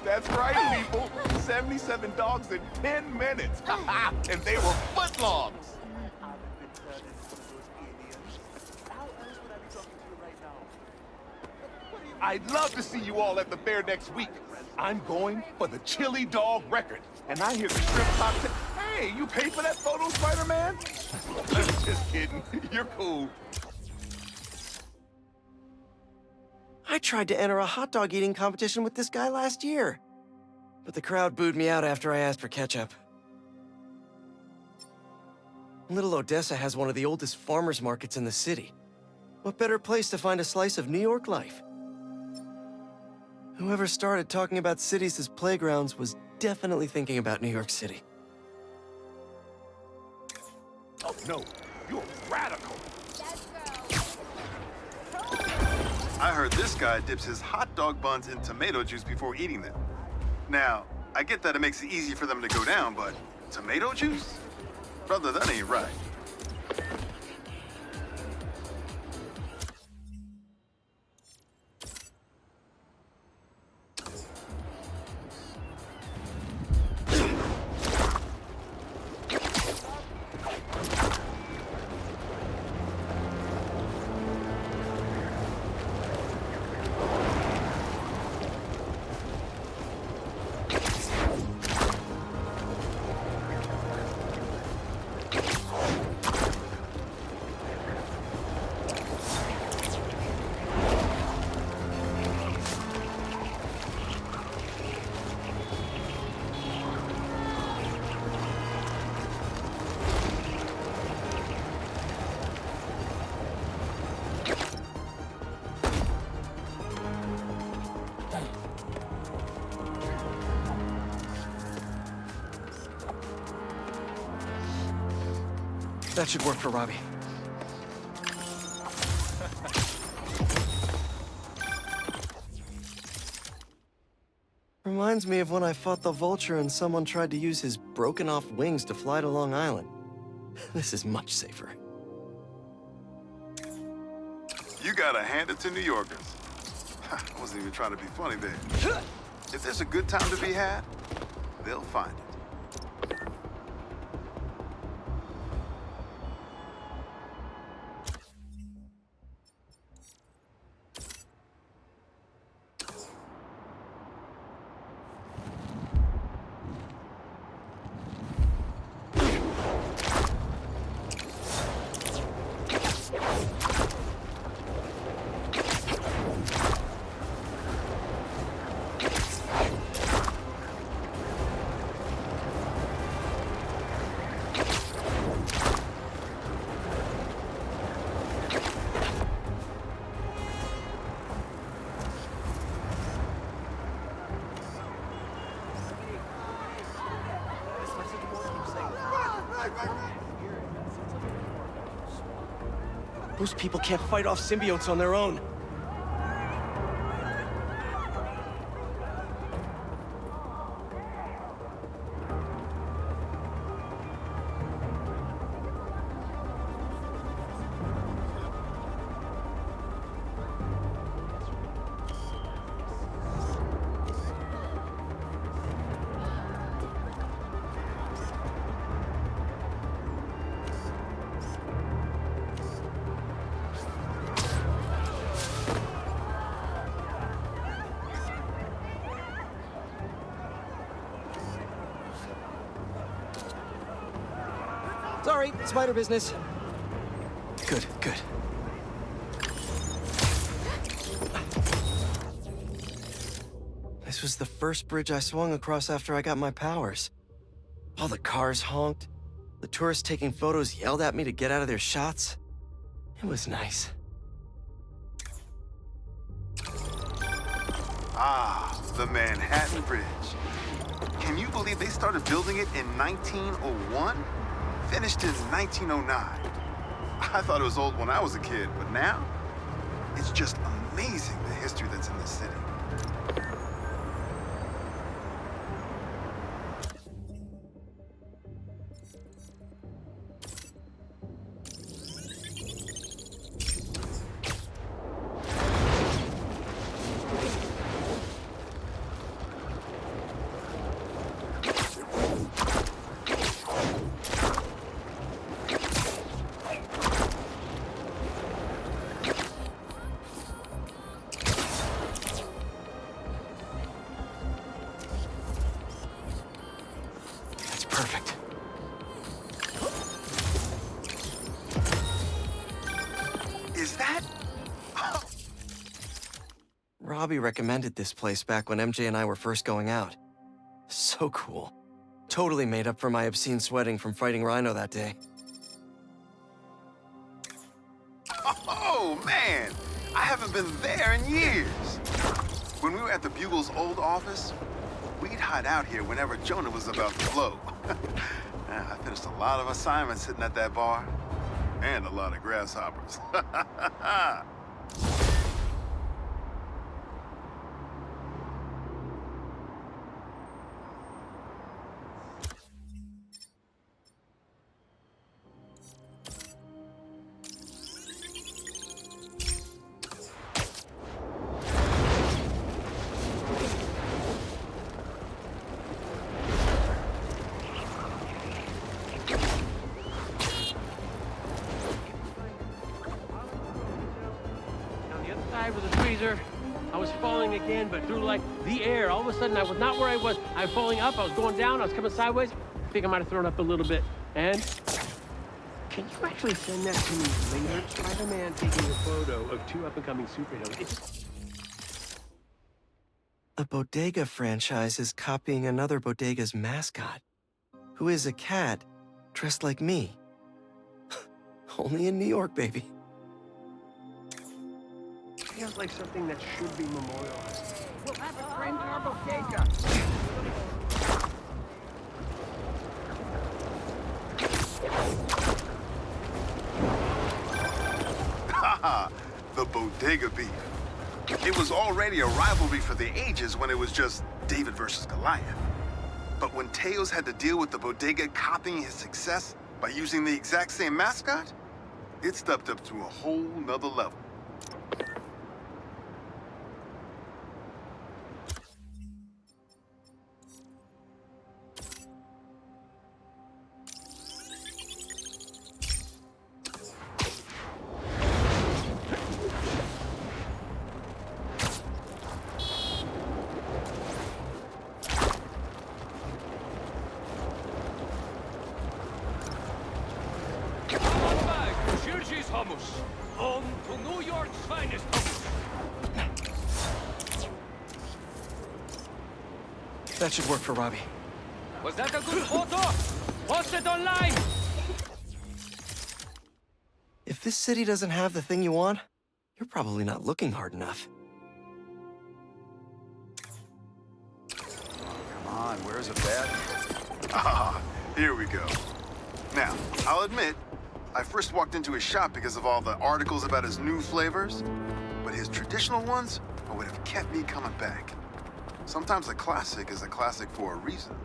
That's right, people. 77 dogs in 10 minutes. And they were footlongs. I'd love to see you all at the fair next week. I'm going for the chili dog record. And I hear the shrimp cocktail. Hey, you paid for that photo, SpiderMan? I'm just kidding. You're cool. I tried to enter a hot dog eating competition with this guy last year, but the crowd booed me out after I asked for ketchup. Little Odessa has one of the oldest farmers markets in the city. What better place to find a slice of New York life? Whoever started talking about cities as playgrounds was definitely thinking about New York City. Oh, no. You're radical. I heard this guy dips his hot dog buns in tomato juice before eating them. Now, I get that it makes it easy for them to go down, but tomato juice? Brother, that ain't right. That should work for Robbie. Reminds me of when I fought the vulture and someone tried to use his broken-off wings to fly to Long Island. This is much safer. You gotta hand it to New Yorkers. I wasn't even trying to be funny there. If there's a good time to be had, they'll find it. Most people can't fight off symbiotes on their own. Sorry, spider business. Good, good. This was the first bridge I swung across after I got my powers. All the cars honked. The tourists taking photos yelled at me to get out of their shots. It was nice. Ah, the Manhattan Bridge. Can you believe they started building it in 1901? Finished in 1909. I thought it was old when I was a kid, but now, it's just amazing the history that's in this city. Perfect. Is that? Robbie recommended this place back when MJ and I were first going out. So cool. Totally made up for my obscene sweating from fighting Rhino that day. Oh, man! I haven't been there in years. When we were at the Bugle's old office, we'd hide out here whenever Jonah was about to blow. I finished a lot of assignments sitting at that bar. And a lot of grasshoppers. Was a freezer. I was falling again, but through like the air. All of a sudden, I was not where I was. I was falling up. I was going down. I was coming sideways. I think I might have thrown up a little bit. And can you actually send that to me later? SpiderMan taking a photo of two up-and-coming superheroes. The Bodega franchise is copying another Bodega's mascot, who is a cat dressed like me. Only in New York, baby. Feels like something that should be memorialized. We'll have a friend in our Bodega. Haha, the Bodega beef. It was already a rivalry for the ages when it was just David versus Goliath. But when Teos had to deal with the Bodega copying his success by using the exact same mascot, it stepped up to a whole nother level. Hummus. On to New York's finest hummus. That should work for Robbie. Was that a good photo? Post it online! If this city doesn't have the thing you want, you're probably not looking hard enough. Come on, where's a bed? Ah, here we go. Now, I'll admit, I first walked into his shop because of all the articles about his new flavors, but his traditional ones are what have kept me coming back. Sometimes a classic is a classic for a reason.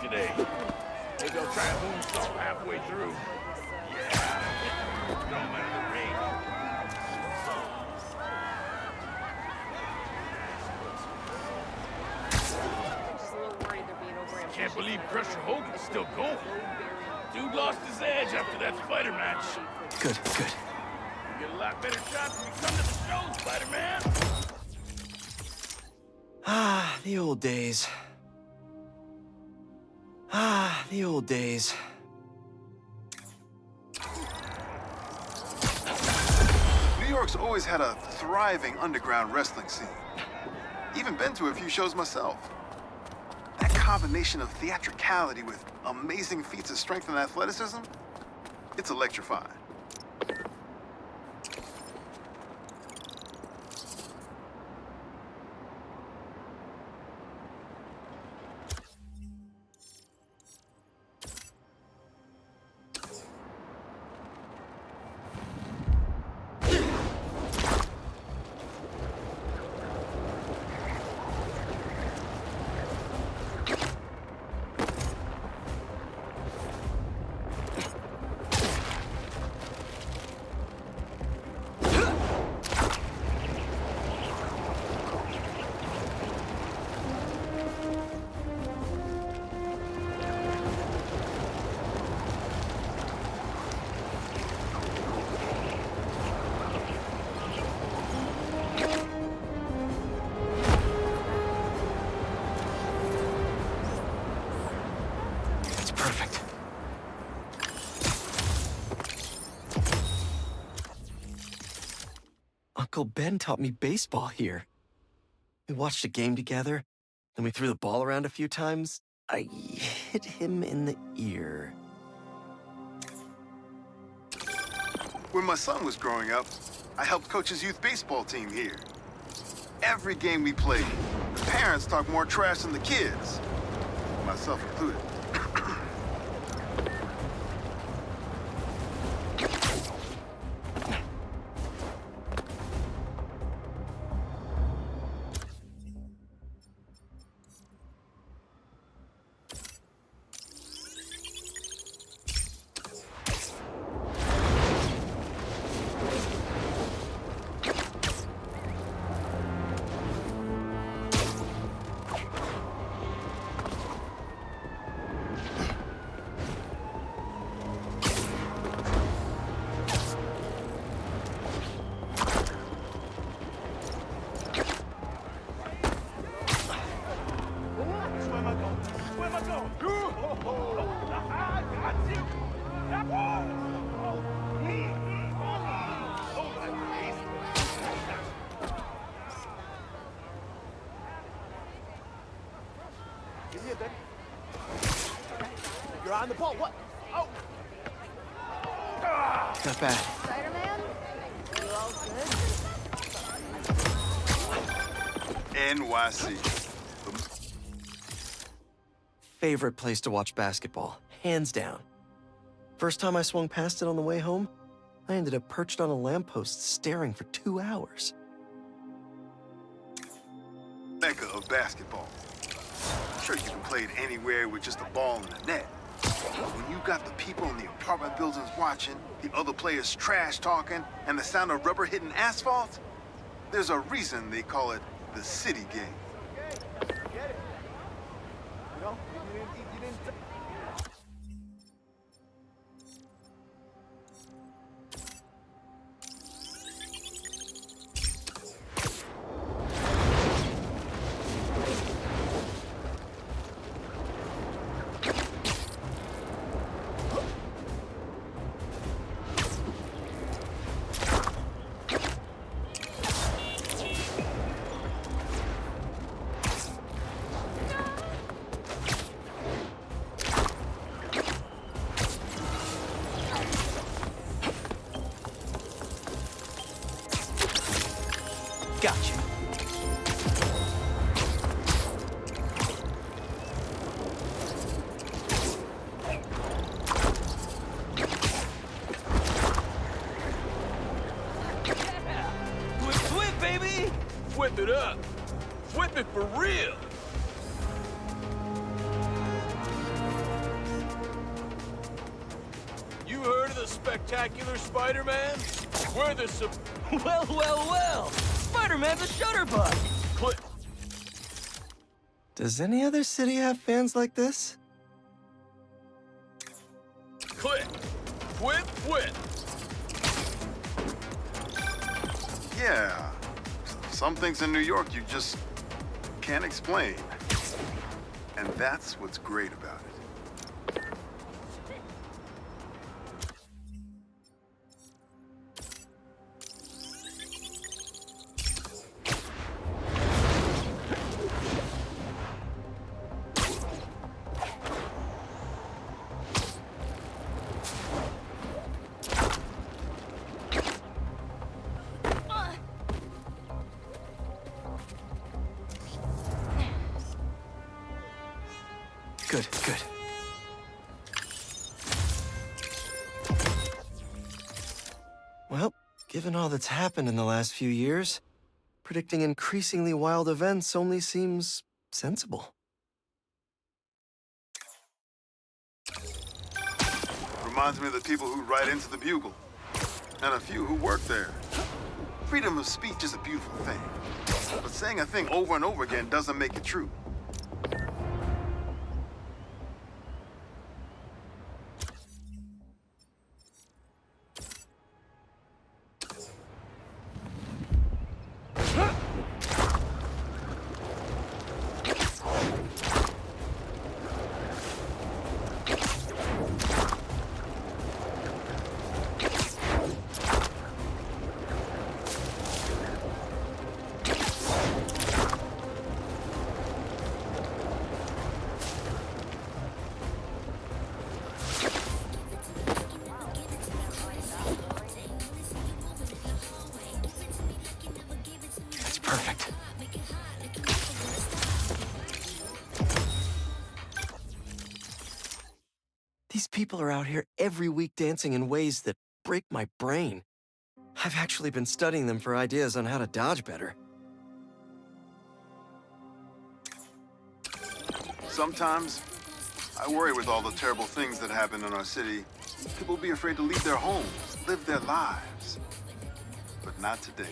Today. Maybe I'll try a moonsault halfway through. Yeah. Don't matter the rain. Just a little worried they're being over ambitious. Can't believe Crusher Hogan's still going. Dude lost his edge after that Spider-Man shit. Good, good. You get a lot better shots when you come to the show, Spider-Man. Ah, the old days. Ah, the old days. New York's always had a thriving underground wrestling scene. Even been to a few shows myself. That combination of theatricality with amazing feats of strength and athleticism, it's electrifying. Perfect. Uncle Ben taught me baseball here. We watched a game together, then we threw the ball around a few times. I hit him in the ear. When my son was growing up, I helped coach his youth baseball team here. Every game we played, the parents talked more trash than the kids, myself included. You're on the ball. What? Oh! Not bad. SpiderMan? You all good? NYC. Favorite place to watch basketball, hands down. First time I swung past it on the way home, I ended up perched on a lamppost staring for 2 hours. Mecca of basketball. Sure, you can play it anywhere with just a ball and a net. But when you got the people in the apartment buildings watching, the other players trash talking, and the sound of rubber hitting asphalt, there's a reason they call it the city game. Get it. You know, you didn't... Gotcha. Whip, baby! Whip it up. Whip it for real. You heard of the spectacular Spider-Man? We're the Well. Spider-Man's a shutterbug. Click. Does any other city have fans like this? Click. Quit, quit. Yeah. Some things in New York you just can't explain. And that's what's great about it. Good, good. Well, given all that's happened in the last few years, predicting increasingly wild events only seems sensible. Reminds me of the people who write into the Bugle, and a few who work there. Freedom of speech is a beautiful thing, but saying a thing over and over again doesn't make it true. Perfect. These people are out here every week dancing in ways that break my brain. I've actually been studying them for ideas on how to dodge better. Sometimes, I worry with all the terrible things that happen in our city. People be afraid to leave their homes, live their lives. But not today.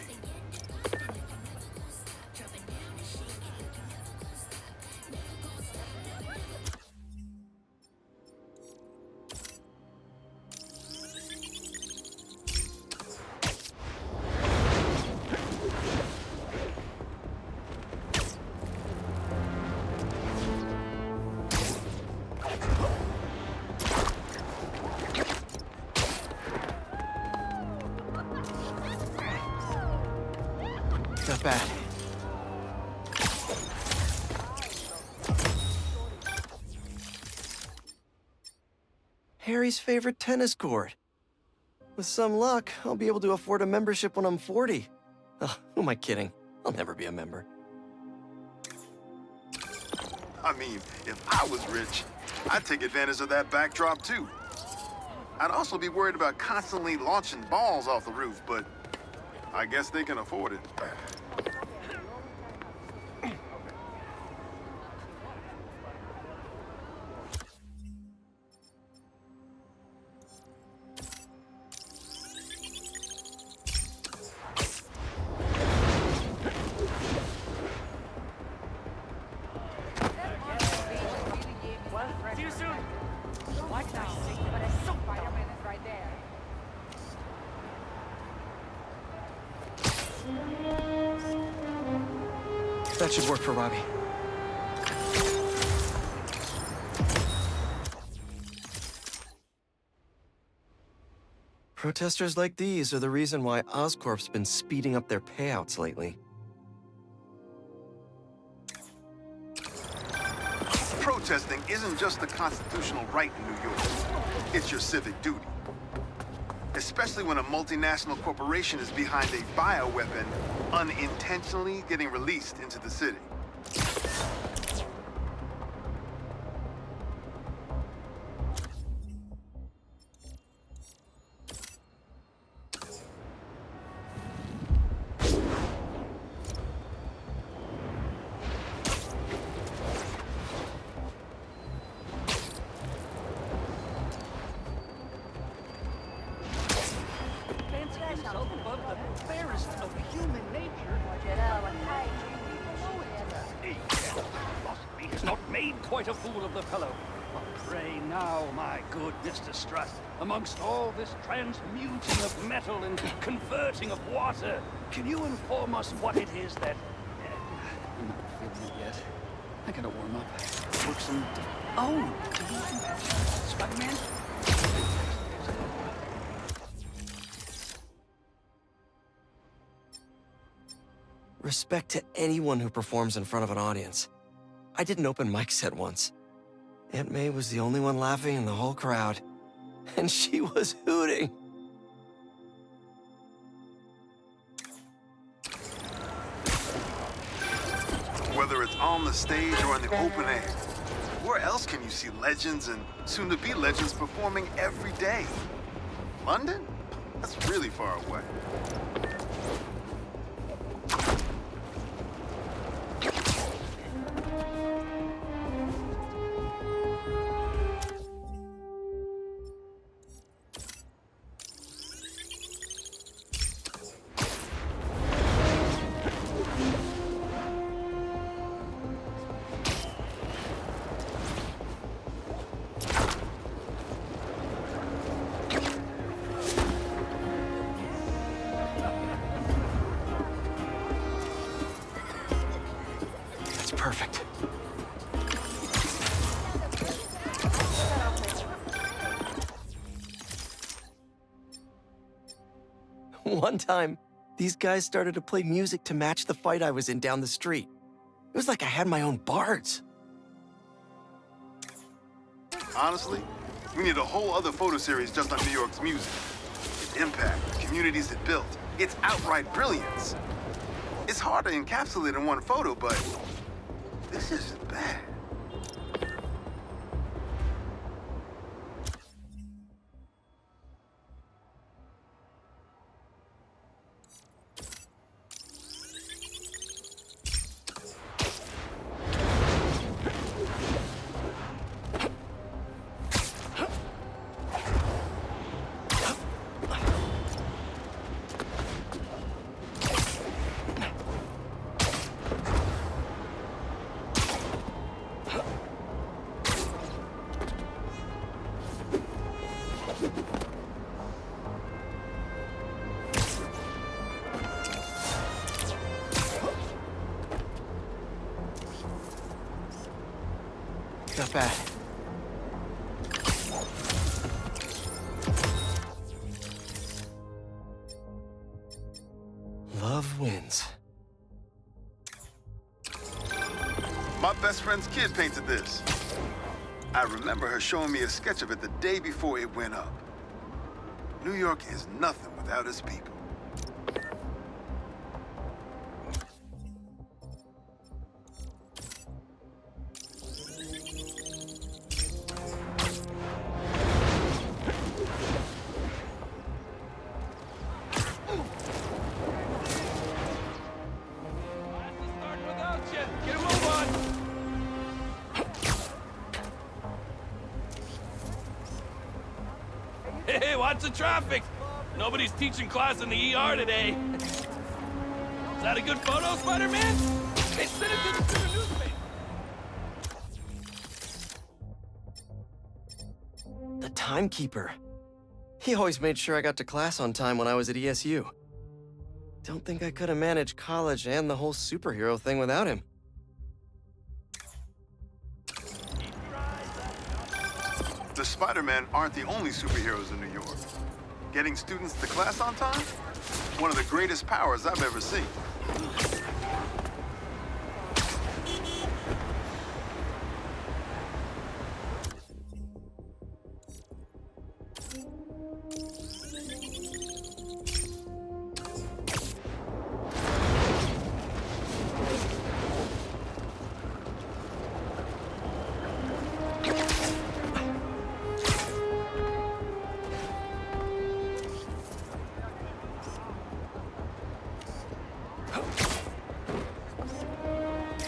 Not bad. Harry's favorite tennis court. With some luck, I'll be able to afford a membership when I'm 40. Oh, who am I kidding? I'll never be a member. I mean, if I was rich, I'd take advantage of that backdrop too. I'd also be worried about constantly launching balls off the roof, but I guess they can afford it. See you soon. What the? But it's so SpiderMan is right there. That should work for Robbie. Protesters like these are the reason why Oscorp's been speeding up their payouts lately. Protesting isn't just a constitutional right in New York. It's your civic duty. Especially when a multinational corporation is behind a bioweapon unintentionally getting released into the city. He's not made quite a fool of the fellow. Pray now, my good Mr. Strutt, amongst all this transmuting of metal and converting of water, can you inform us what it is that... I'm not feeling it yet. I gotta warm up. Work some... Oh! Spider-Man? Respect to anyone who performs in front of an audience. I did an open mic set once. Aunt May was the only one laughing in the whole crowd. And she was hooting. Whether it's on the stage or in the open air, where else can you see legends and soon-to-be legends performing every day? London? That's really far away. Perfect. One time, these guys started to play music to match the fight I was in down the street. It was like I had my own bards. Honestly, we need a whole other photo series just on New York's music. Its impact, the communities it built, its outright brilliance. It's hard to encapsulate in one photo, but this isn't bad. Not bad. Love wins. My best friend's kid painted this. I remember her showing me a sketch of it the day before it went up. New York is nothing without its people. Hey, watch the traffic! Nobody's teaching class in the ER today. Is that a good photo, Spider-Man? Hey, send it to the student newspaper! The timekeeper. He always made sure I got to class on time when I was at ESU. Don't think I could have managed college and the whole superhero thing without him. The Spider-Man aren't the only superheroes in New York. Getting students to class on time? One of the greatest powers I've ever seen.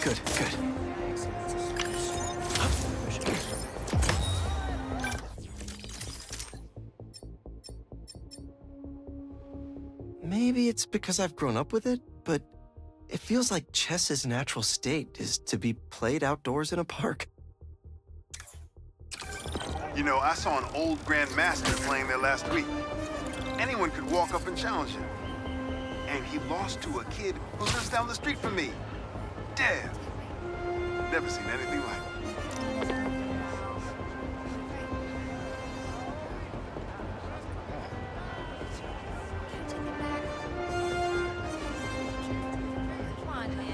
Good, good. Maybe it's because I've grown up with it, but it feels like chess's natural state is to be played outdoors in a park. You know, I saw an old grandmaster playing there last week. Anyone could walk up and challenge him. And he lost to a kid who lives down the street from me. Damn. Never seen anything like it. Come on, man.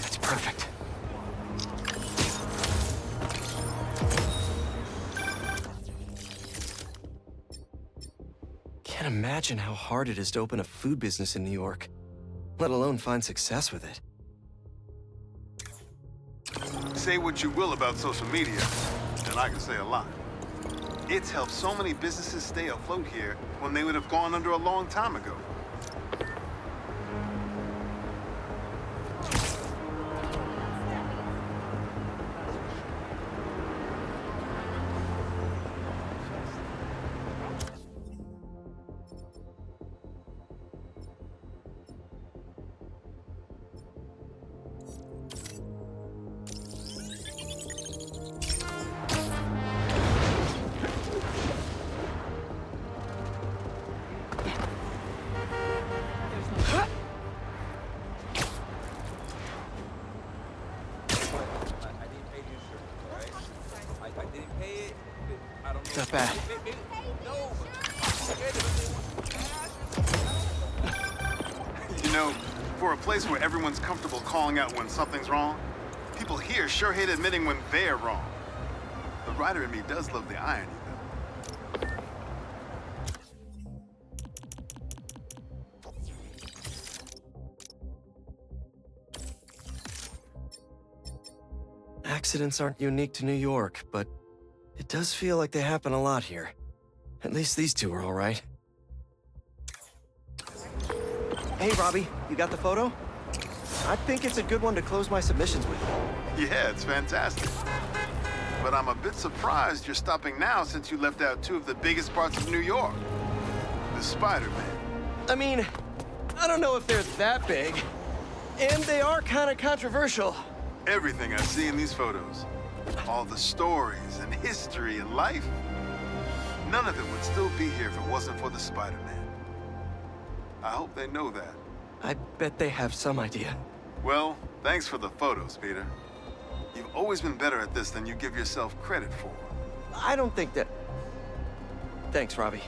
That's perfect. Can't imagine how hard it is to open a food business in New York, let alone find success with it. Say what you will about social media, and I can say a lot. It's helped so many businesses stay afloat here when they would have gone under a long time ago. Not bad. You know, for a place where everyone's comfortable calling out when something's wrong, people here sure hate admitting when they're wrong. The writer in me does love the irony, though. Accidents aren't unique to New York, but it does feel like they happen a lot here. At least these two are all right. Hey, Robbie, you got the photo? I think it's a good one to close my submissions with. Yeah, it's fantastic. But I'm a bit surprised you're stopping now since you left out two of the biggest parts of New York. The SpiderMan. I mean, I don't know if they're that big. And they are kind of controversial. Everything I see in these photos. All the stories and history and life. None of it would still be here if it wasn't for the Spider-Man. I hope they know that. I bet they have some idea. Well, thanks for the photos, Peter. You've always been better at this than you give yourself credit for. I don't think that... Thanks, Robbie.